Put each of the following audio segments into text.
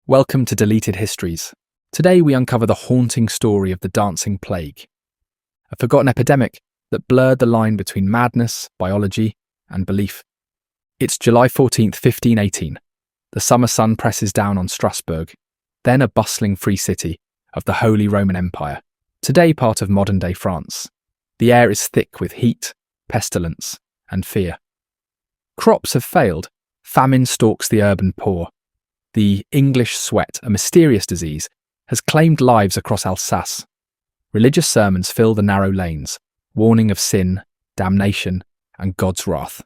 Welcome to Deleted Histories. Today we uncover the haunting story of the dancing plague, a forgotten epidemic that blurred the line between madness, biology, and belief. It's July 14th, 1518. The summer sun presses down on Strasbourg, then a bustling free city of the Holy Roman Empire, today part of modern-day France. The air is thick with heat, pestilence, and fear. Crops have failed. Famine stalks the urban poor. The English sweat, a mysterious disease, has claimed lives across Alsace. Religious sermons fill the narrow lanes, warning of sin, damnation, and God's wrath.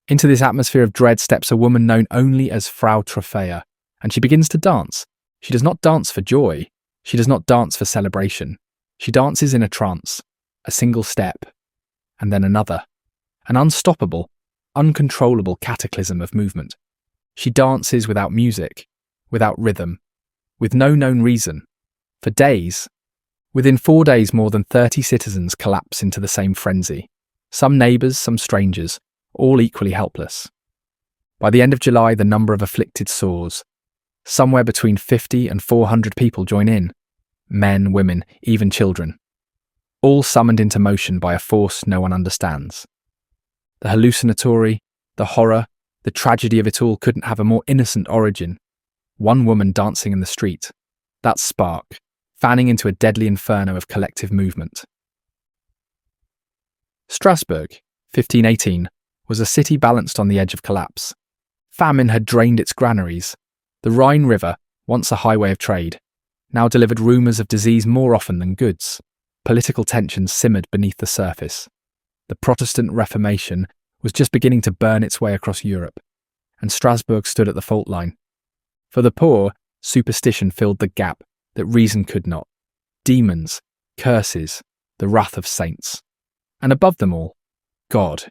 Into this atmosphere of dread steps a woman known only as Frau Trophäa, and she begins to dance. She does not dance for joy. She does not dance for celebration. She dances in a trance, a single step, and then another. An unstoppable, uncontrollable cataclysm of movement. She dances without music, without rhythm, with no known reason, for days. Within 4 days, more than 30 citizens collapse into the same frenzy. Some neighbours, some strangers, all equally helpless. By the end of July, the number of afflicted soars. Somewhere between 50 and 400 people join in. Men, women, even children. All summoned into motion by a force no one understands. The hallucinatory, the horror, the tragedy of it all couldn't have a more innocent origin. One woman dancing in the street. That spark, fanning into a deadly inferno of collective movement. Strasbourg, 1518, was a city balanced on the edge of collapse. Famine had drained its granaries. The Rhine River, once a highway of trade, now delivered rumours of disease more often than goods. Political tensions simmered beneath the surface. The Protestant Reformation was just beginning to burn its way across Europe, and Strasbourg stood at the fault line. For the poor, superstition filled the gap that reason could not. Demons, curses, the wrath of saints. And above them all, God.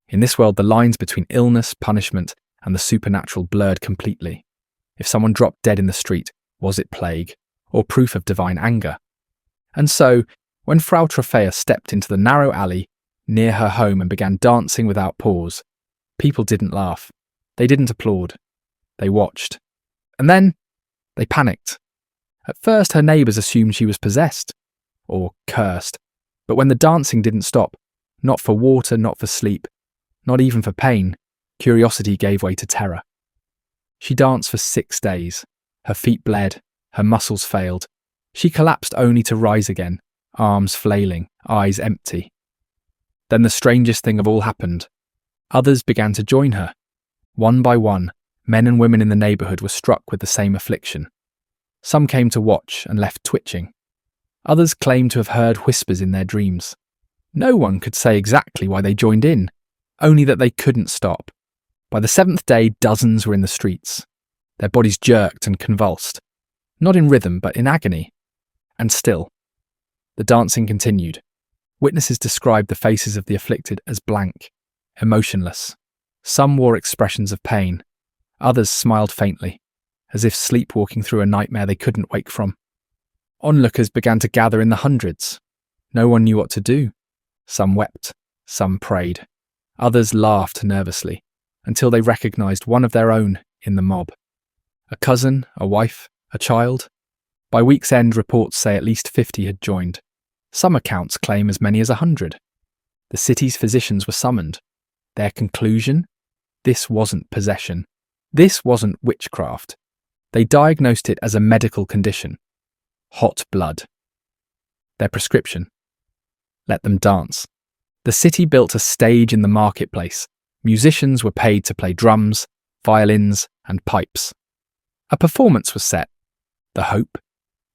In this world, the lines between illness, punishment, and the supernatural blurred completely. If someone dropped dead in the street, was it plague, or proof of divine anger? And so, when Frau Trophäa stepped into the narrow alley near her home and began dancing without pause, people didn't laugh. They didn't applaud. They watched. And then, they panicked. At first, her neighbours assumed she was possessed, or cursed. But when the dancing didn't stop, not for water, not for sleep, not even for pain, curiosity gave way to terror. She danced for 6 days. Her feet bled, her muscles failed. She collapsed only to rise again, arms flailing, eyes empty. Then the strangest thing of all happened. Others began to join her. One by one, men and women in the neighbourhood were struck with the same affliction. Some came to watch and left twitching. Others claimed to have heard whispers in their dreams. No one could say exactly why they joined in, only that they couldn't stop. By the 7th day, dozens were in the streets. Their bodies jerked and convulsed, not in rhythm but in agony. And still, the dancing continued. Witnesses described the faces of the afflicted as blank, emotionless. Some wore expressions of pain. Others smiled faintly, as if sleepwalking through a nightmare they couldn't wake from. Onlookers began to gather in the hundreds. No one knew what to do. Some wept, some prayed. Others laughed nervously, until they recognised one of their own in the mob. A cousin, a wife, a child. By week's end, reports say at least 50 had joined. Some accounts claim as many as 100. The city's physicians were summoned. Their conclusion? This wasn't possession. This wasn't witchcraft. They diagnosed it as a medical condition. Hot blood. Their prescription? Let them dance. The city built a stage in the marketplace. Musicians were paid to play drums, violins, and pipes. A performance was set. The hope?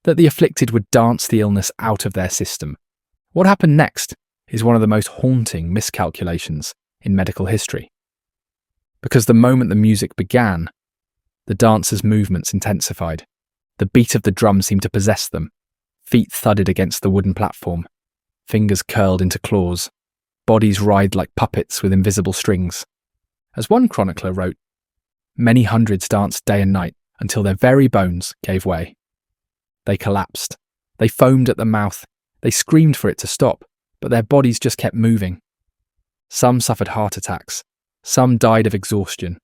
That the afflicted would dance the illness out of their system. What happened next is one of the most haunting miscalculations in medical history. Because the moment the music began, the dancers' movements intensified. The beat of the drum seemed to possess them. Feet thudded against the wooden platform. Fingers curled into claws. Bodies writhed like puppets with invisible strings. As one chronicler wrote, many hundreds danced day and night until their very bones gave way. They collapsed. They foamed at the mouth. They screamed for it to stop, but their bodies just kept moving. Some suffered heart attacks. Some died of exhaustion.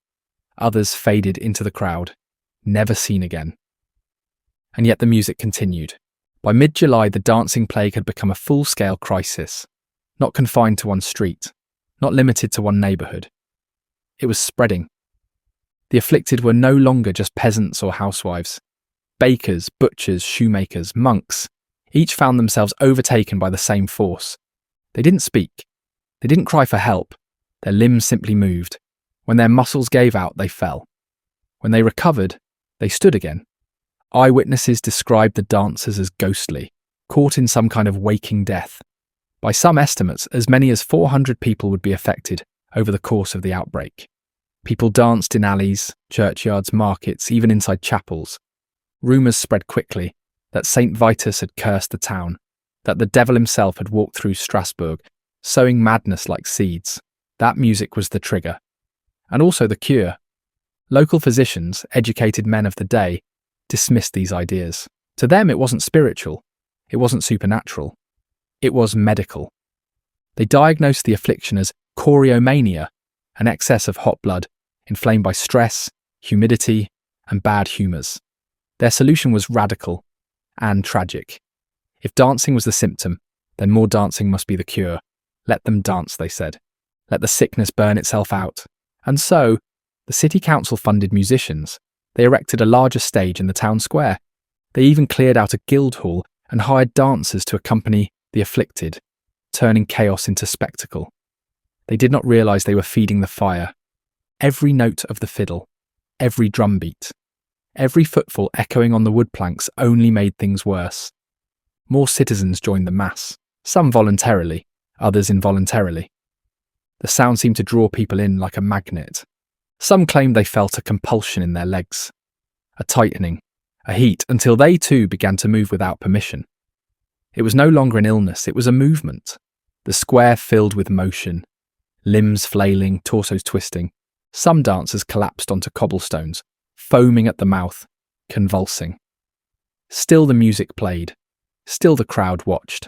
Others faded into the crowd, never seen again. And yet the music continued. By mid-July, the dancing plague had become a full-scale crisis, not confined to one street, not limited to one neighbourhood. It was spreading. The afflicted were no longer just peasants or housewives. Bakers, butchers, shoemakers, monks, each found themselves overtaken by the same force. They didn't speak. They didn't cry for help. Their limbs simply moved. When their muscles gave out, they fell. When they recovered, they stood again. Eyewitnesses described the dancers as ghostly, caught in some kind of waking death. By some estimates, as many as 400 people would be affected over the course of the outbreak. People danced in alleys, churchyards, markets, even inside chapels. Rumours spread quickly that St. Vitus had cursed the town, that the devil himself had walked through Strasbourg, sowing madness like seeds. That music was the trigger. And also the cure. Local physicians, educated men of the day, dismissed these ideas. To them, it wasn't spiritual. It wasn't supernatural. It was medical. They diagnosed the affliction as choriomania, an excess of hot blood, inflamed by stress, humidity, and bad humours. Their solution was radical and tragic. If dancing was the symptom, then more dancing must be the cure. Let them dance, they said. Let the sickness burn itself out. And so, the city council funded musicians. They erected a larger stage in the town square. They even cleared out a guild hall and hired dancers to accompany the afflicted, turning chaos into spectacle. They did not realise they were feeding the fire. Every note of the fiddle, every drum beat, every footfall echoing on the wood planks only made things worse. More citizens joined the mass, some voluntarily, others involuntarily. The sound seemed to draw people in like a magnet. Some claimed they felt a compulsion in their legs, a tightening, a heat, until they too began to move without permission. It was no longer an illness, it was a movement. The square filled with motion, limbs flailing, torsos twisting. Some dancers collapsed onto cobblestones, foaming at the mouth, convulsing. Still the music played, still the crowd watched.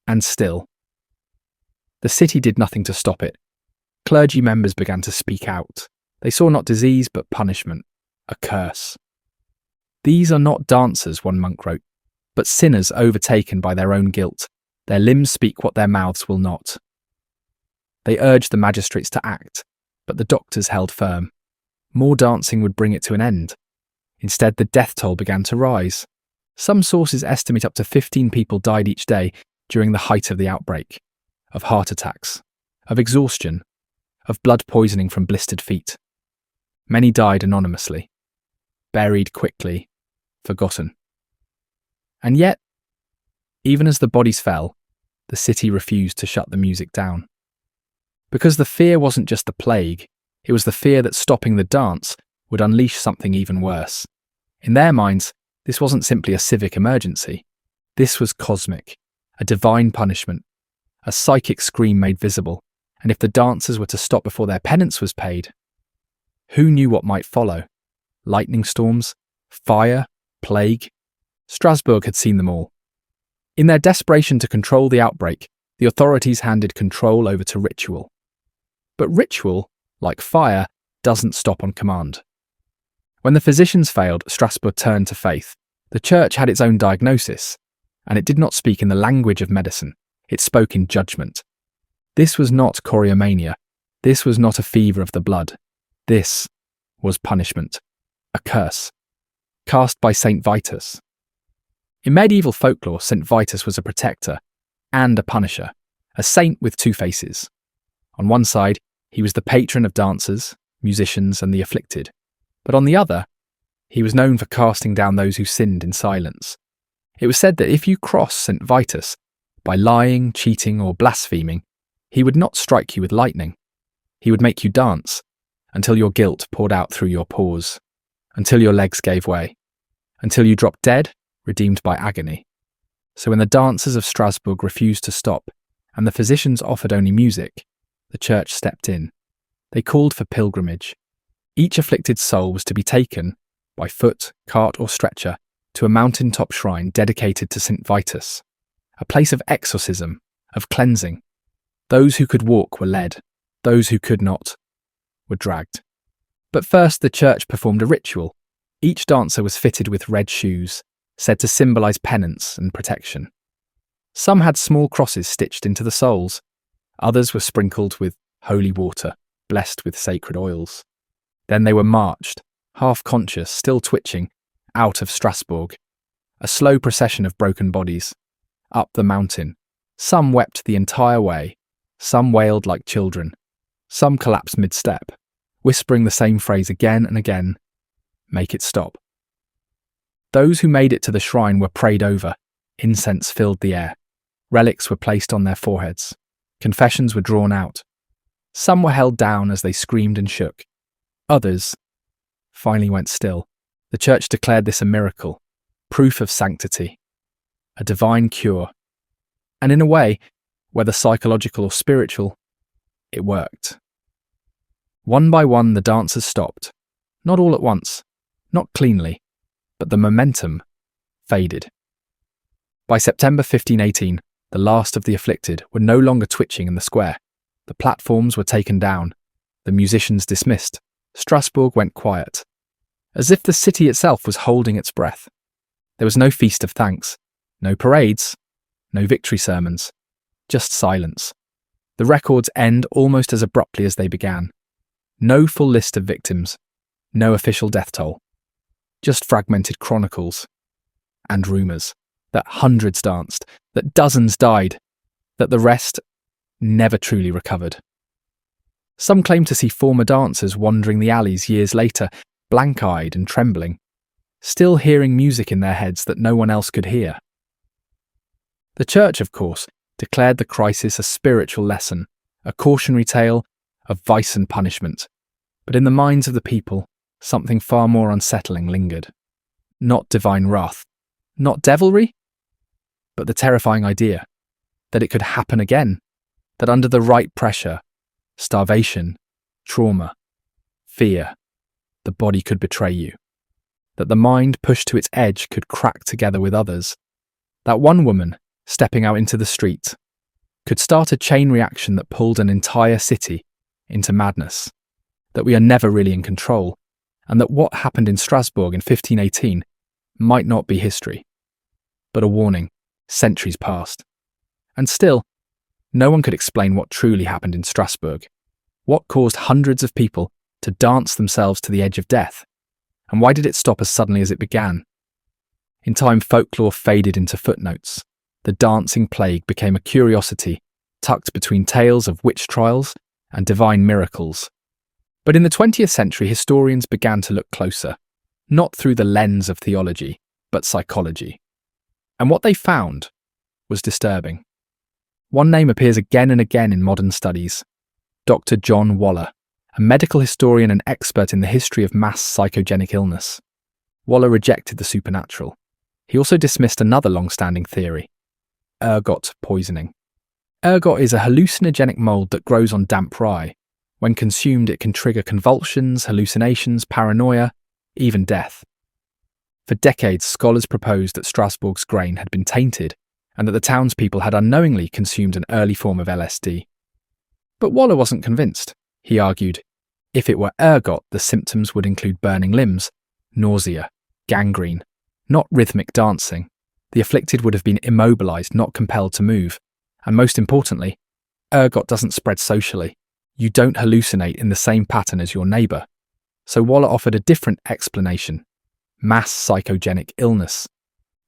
And still. The city did nothing to stop it. Clergy members began to speak out. They saw not disease but punishment, a curse. These are not dancers, one monk wrote, but sinners overtaken by their own guilt. Their limbs speak what their mouths will not. They urged the magistrates to act, but the doctors held firm. More dancing would bring it to an end. Instead, the death toll began to rise. Some sources estimate up to 15 people died each day during the height of the outbreak, of heart attacks, of exhaustion, of blood poisoning from blistered feet. Many died anonymously, buried quickly, forgotten. And yet, even as the bodies fell, the city refused to shut the music down. Because the fear wasn't just the plague, it was the fear that stopping the dance would unleash something even worse. In their minds, this wasn't simply a civic emergency. This was cosmic, a divine punishment, a psychic scream made visible, and if the dancers were to stop before their penance was paid, who knew what might follow? Lightning storms? Fire? Plague? Strasbourg had seen them all. In their desperation to control the outbreak, the authorities handed control over to ritual. But ritual, like fire, doesn't stop on command. When the physicians failed, Strasbourg turned to faith. The church had its own diagnosis, and it did not speak in the language of medicine. It spoke in judgment. This was not choriomania. This was not a fever of the blood. This was punishment, a curse, cast by St. Vitus. In medieval folklore, St. Vitus was a protector and a punisher, a saint with two faces. On one side, he was the patron of dancers, musicians, and the afflicted. But on the other, he was known for casting down those who sinned in silence. It was said that if you cross St. Vitus by lying, cheating, or blaspheming, he would not strike you with lightning. He would make you dance until your guilt poured out through your pores, until your legs gave way, until you dropped dead, redeemed by agony. So when the dancers of Strasbourg refused to stop, and the physicians offered only music, the church stepped in. They called for pilgrimage. Each afflicted soul was to be taken, by foot, cart or stretcher, to a mountain-top shrine dedicated to St. Vitus, a place of exorcism, of cleansing. Those who could walk were led, those who could not were dragged. But first the church performed a ritual. Each dancer was fitted with red shoes, said to symbolize penance and protection. Some had small crosses stitched into the soles. Others were sprinkled with holy water, blessed with sacred oils. Then they were marched, half-conscious, still twitching, out of Strasbourg. A slow procession of broken bodies. Up the mountain. Some wept the entire way. Some wailed like children. Some collapsed mid-step, whispering the same phrase again and again. Make it stop. Those who made it to the shrine were prayed over. Incense filled the air. Relics were placed on their foreheads. Confessions were drawn out. Some were held down as they screamed and shook. Others finally went still. The church declared this a miracle, proof of sanctity, a divine cure. And in a way, whether psychological or spiritual, it worked. One by one, the dancers stopped. Not all at once, not cleanly, but the momentum faded. By September 1518, the last of the afflicted were no longer twitching in the square. The platforms were taken down, the musicians dismissed. Strasbourg went quiet, as if the city itself was holding its breath. There was no feast of thanks, no parades, no victory sermons, just silence. The records end almost as abruptly as they began. No full list of victims, no official death toll, just fragmented chronicles and rumours that hundreds danced, that dozens died, that the rest never truly recovered. Some claim to see former dancers wandering the alleys years later, blank-eyed and trembling, still hearing music in their heads that no one else could hear. The church, of course, declared the crisis a spiritual lesson, a cautionary tale of vice and punishment. But in the minds of the people, something far more unsettling lingered. Not divine wrath, not devilry, but the terrifying idea that it could happen again, that under the right pressure, starvation, trauma, fear, the body could betray you, that the mind pushed to its edge could crack together with others, that one woman, stepping out into the street, could start a chain reaction that pulled an entire city into madness, that we are never really in control, and that what happened in Strasbourg in 1518 might not be history, but a warning, centuries past. And still, no one could explain what truly happened in Strasbourg, what caused hundreds of people to dance themselves to the edge of death, and why did it stop as suddenly as it began? In time, folklore faded into footnotes. The dancing plague became a curiosity, tucked between tales of witch trials and divine miracles. But in the 20th century, historians began to look closer, not through the lens of theology, but psychology. And what they found was disturbing. One name appears again and again in modern studies: Dr. John Waller, a medical historian and expert in the history of mass psychogenic illness. Waller rejected the supernatural. He also dismissed another long-standing theory: ergot poisoning. Ergot is a hallucinogenic mold that grows on damp rye. When consumed, it can trigger convulsions, hallucinations, paranoia, even death. For decades, scholars proposed that Strasbourg's grain had been tainted and that the townspeople had unknowingly consumed an early form of LSD. But Waller wasn't convinced. He argued, if it were ergot, the symptoms would include burning limbs, nausea, gangrene, not rhythmic dancing. The afflicted would have been immobilized, not compelled to move. And most importantly, ergot doesn't spread socially. You don't hallucinate in the same pattern as your neighbour. So Waller offered a different explanation: mass psychogenic illness.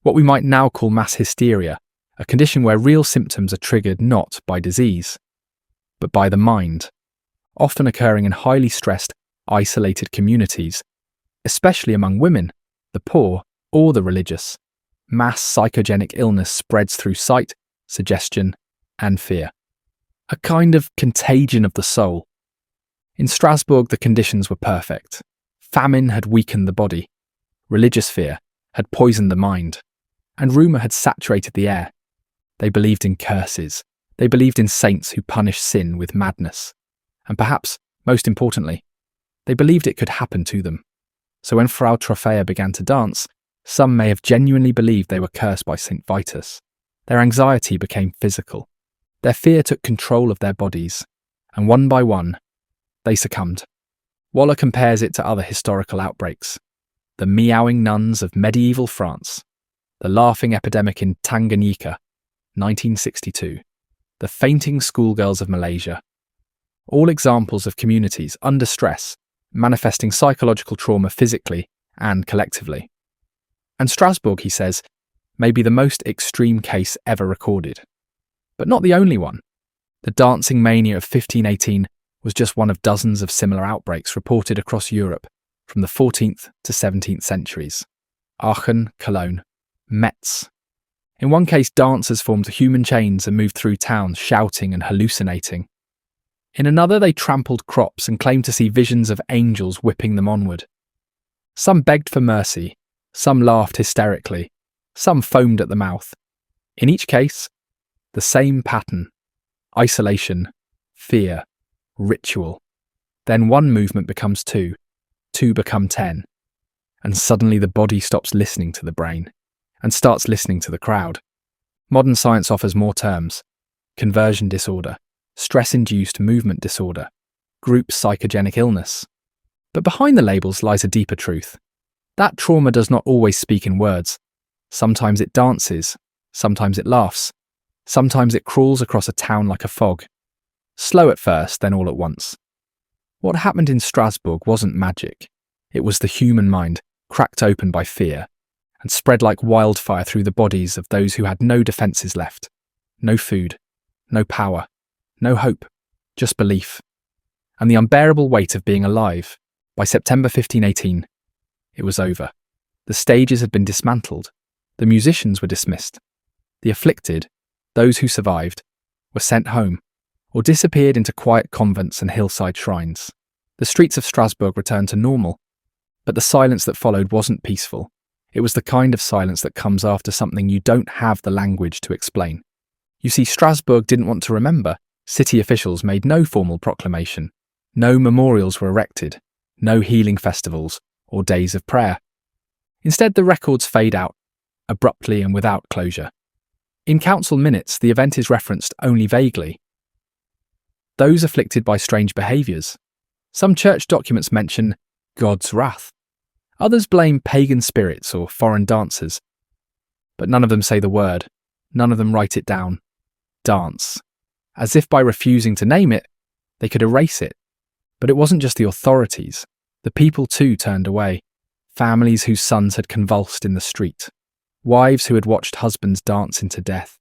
What we might now call mass hysteria, a condition where real symptoms are triggered not by disease, but by the mind, often occurring in highly stressed, isolated communities, especially among women, the poor, or the religious. Mass psychogenic illness spreads through sight, suggestion, and fear. A kind of contagion of the soul. In Strasbourg, the conditions were perfect. Famine had weakened the body. Religious fear had poisoned the mind. And rumour had saturated the air. They believed in curses. They believed in saints who punish sin with madness. And perhaps, most importantly, they believed it could happen to them. So when Frau Trophea began to dance, some may have genuinely believed they were cursed by St. Vitus. Their anxiety became physical. Their fear took control of their bodies, and one by one, they succumbed. Waller compares it to other historical outbreaks. The meowing nuns of medieval France. the laughing epidemic in Tanganyika, 1962, the fainting schoolgirls of Malaysia. All examples of communities under stress, manifesting psychological trauma physically and collectively. And Strasbourg, he says, may be the most extreme case ever recorded. But not the only one. The dancing mania of 1518 was just one of dozens of similar outbreaks reported across Europe from the 14th to 17th centuries. Aachen, Cologne, Metz. In one case, dancers formed human chains and moved through towns shouting and hallucinating. In another, they trampled crops and claimed to see visions of angels whipping them onward. Some begged for mercy, some laughed hysterically, some foamed at the mouth. In each case, the same pattern: isolation, fear, ritual. Then one movement becomes two, two become 10, and suddenly the body stops listening to the brain and starts listening to the crowd. Modern science offers more terms: conversion disorder, stress-induced movement disorder, group psychogenic illness. But behind the labels lies a deeper truth. That trauma does not always speak in words. Sometimes it dances, sometimes it laughs, sometimes it crawls across a town like a fog. Slow at first, then all at once. What happened in Strasbourg wasn't magic. It was the human mind, cracked open by fear, and spread like wildfire through the bodies of those who had no defences left. No food, no power, no hope, just belief. And the unbearable weight of being alive. By September 1518, it was over. The stages had been dismantled. The musicians were dismissed. The afflicted, those who survived, were sent home, or disappeared into quiet convents and hillside shrines. The streets of Strasbourg returned to normal, but the silence that followed wasn't peaceful. It was the kind of silence that comes after something you don't have the language to explain. You see, Strasbourg didn't want to remember. City officials made no formal proclamation. No memorials were erected. No healing festivals or days of prayer. Instead, the records fade out, abruptly and without closure. In council minutes, the event is referenced only vaguely. Those afflicted by strange behaviours. Some church documents mention God's wrath. Others blame pagan spirits or foreign dancers. But none of them say the word. None of them write it down. Dance. As if by refusing to name it, they could erase it. But it wasn't just the authorities. The people too turned away. Families whose sons had convulsed in the street. Wives who had watched husbands dance into death.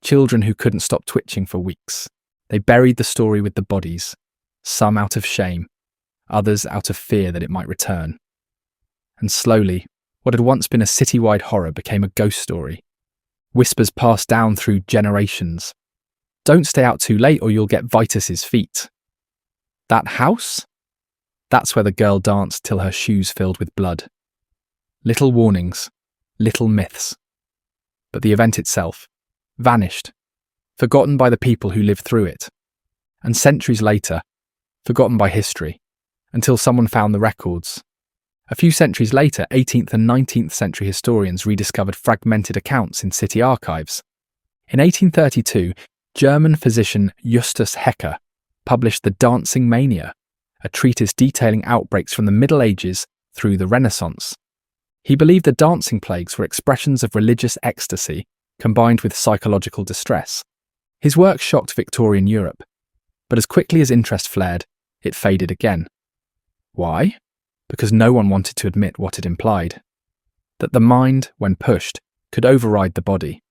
Children who couldn't stop twitching for weeks. They buried the story with the bodies. Some out of shame. Others out of fear that it might return. And slowly, what had once been a citywide horror became a ghost story. Whispers passed down through generations. Don't stay out too late or you'll get Vitus's feet. That house? That's where the girl danced till her shoes filled with blood. Little warnings, little myths. But the event itself vanished, forgotten by the people who lived through it. And centuries later, forgotten by history, until someone found the records. A few centuries later, 18th and 19th century historians rediscovered fragmented accounts in city archives. In 1832, German physician Justus Hecker published The Dancing Mania, a treatise detailing outbreaks from the Middle Ages through the Renaissance. He believed the dancing plagues were expressions of religious ecstasy combined with psychological distress. His work shocked Victorian Europe, but as quickly as interest flared, it faded again. Why? Because no one wanted to admit what it implied. That the mind, when pushed, could override the body.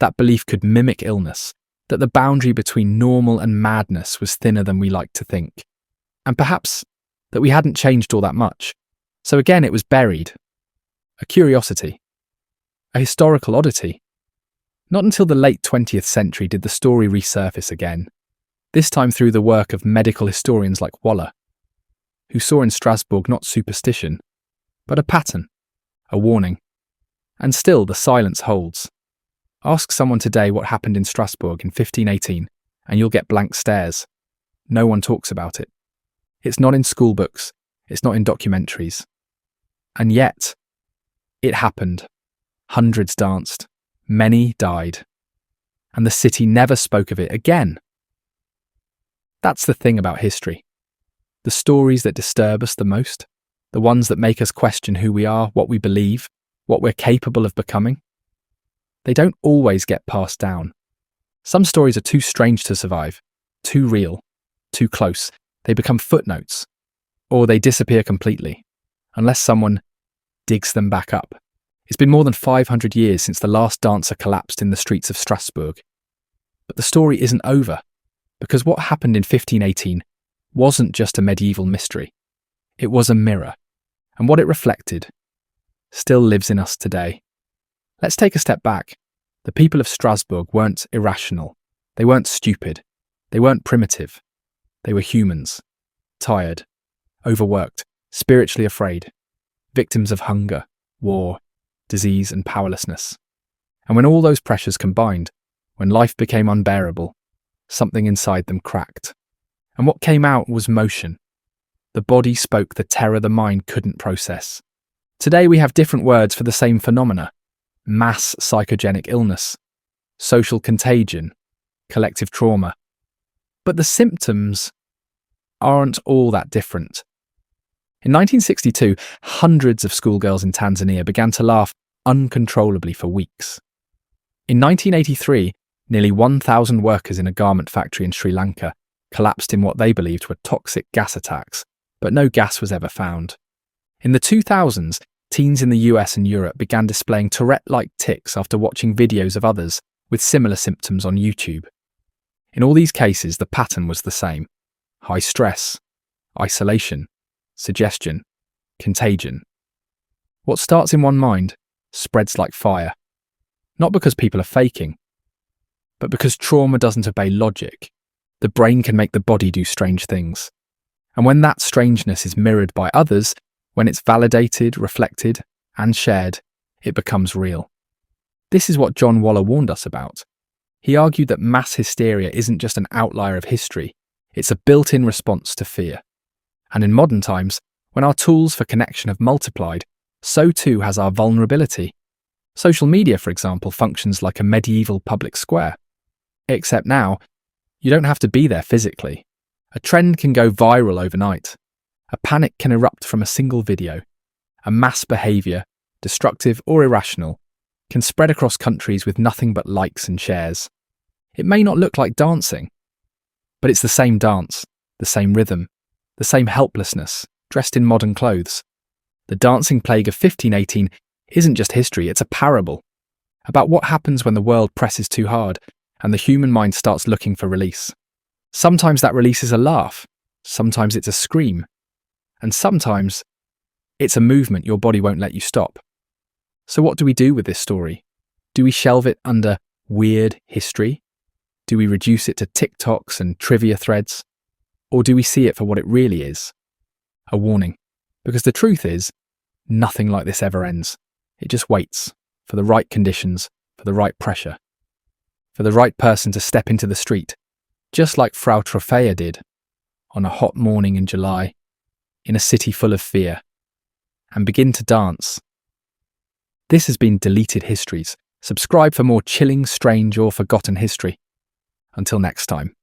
That belief could mimic illness. That the boundary between normal and madness was thinner than we like to think. And perhaps that we hadn't changed all that much. So again, it was buried. A curiosity. A historical oddity. Not until the late 20th century did the story resurface again. This time through the work of medical historians like Waller, who saw in Strasbourg not superstition, but a pattern, a warning. And still the silence holds. Ask someone today what happened in Strasbourg in 1518, and you'll get blank stares. No one talks about it. It's not in school books. It's not in documentaries. And yet, it happened. Hundreds danced. Many died. And the city never spoke of it again. That's the thing about history. The stories that disturb us the most, the ones that make us question who we are, what we believe, what we're capable of becoming, they don't always get passed down. Some stories are too strange to survive, too real, too close. They become footnotes, or they disappear completely, unless someone digs them back up. It's been more than 500 years since the last dancer collapsed in the streets of Strasbourg. But the story isn't over, because what happened in 1518 wasn't just a medieval mystery. It was a mirror, and what it reflected still lives in us today. Let's take a step back. The people of Strasbourg weren't irrational. They weren't stupid. They weren't primitive. They were humans, tired, overworked, spiritually afraid, victims of hunger, war, disease, and powerlessness. And when all those pressures combined, when life became unbearable, something inside them cracked. And what came out was motion. The body spoke the terror the mind couldn't process. Today we have different words for the same phenomena: mass psychogenic illness, social contagion, collective trauma. But the symptoms aren't all that different. In 1962, hundreds of schoolgirls in Tanzania began to laugh uncontrollably for weeks. In 1983, nearly 1,000 workers in a garment factory in Sri Lanka collapsed in what they believed were toxic gas attacks, but no gas was ever found. In the 2000s, teens in the US and Europe began displaying Tourette-like tics after watching videos of others with similar symptoms on YouTube. In all these cases, the pattern was the same: high stress, isolation, suggestion, contagion. What starts in one mind spreads like fire, not because people are faking, but because trauma doesn't obey logic. The brain can make the body do strange things. And when that strangeness is mirrored by others, when it's validated, reflected, and shared, it becomes real. This is what John Waller warned us about. He argued that mass hysteria isn't just an outlier of history, it's a built-in response to fear. And in modern times, when our tools for connection have multiplied, so too has our vulnerability. Social media, for example, functions like a medieval public square. Except now, you don't have to be there physically. A trend can go viral overnight. A panic can erupt from a single video. A mass behaviour, destructive or irrational, can spread across countries with nothing but likes and shares. It may not look like dancing, but it's the same dance, the same rhythm, the same helplessness, dressed in modern clothes. The dancing plague of 1518 isn't just history, it's a parable about what happens when the world presses too hard and the human mind starts looking for release. Sometimes that release is a laugh, sometimes it's a scream, and sometimes it's a movement your body won't let you stop. So what do we do with this story? Do we shelve it under weird history? Do we reduce it to TikToks and trivia threads? Or do we see it for what it really is? A warning. Because the truth is, nothing like this ever ends. It just waits for the right conditions, for the right pressure, for the right person to step into the street, just like Frau Trophea did on a hot morning in July, in a city full of fear, and begin to dance. This has been Deleted Histories. Subscribe for more chilling, strange, or forgotten history. Until next time.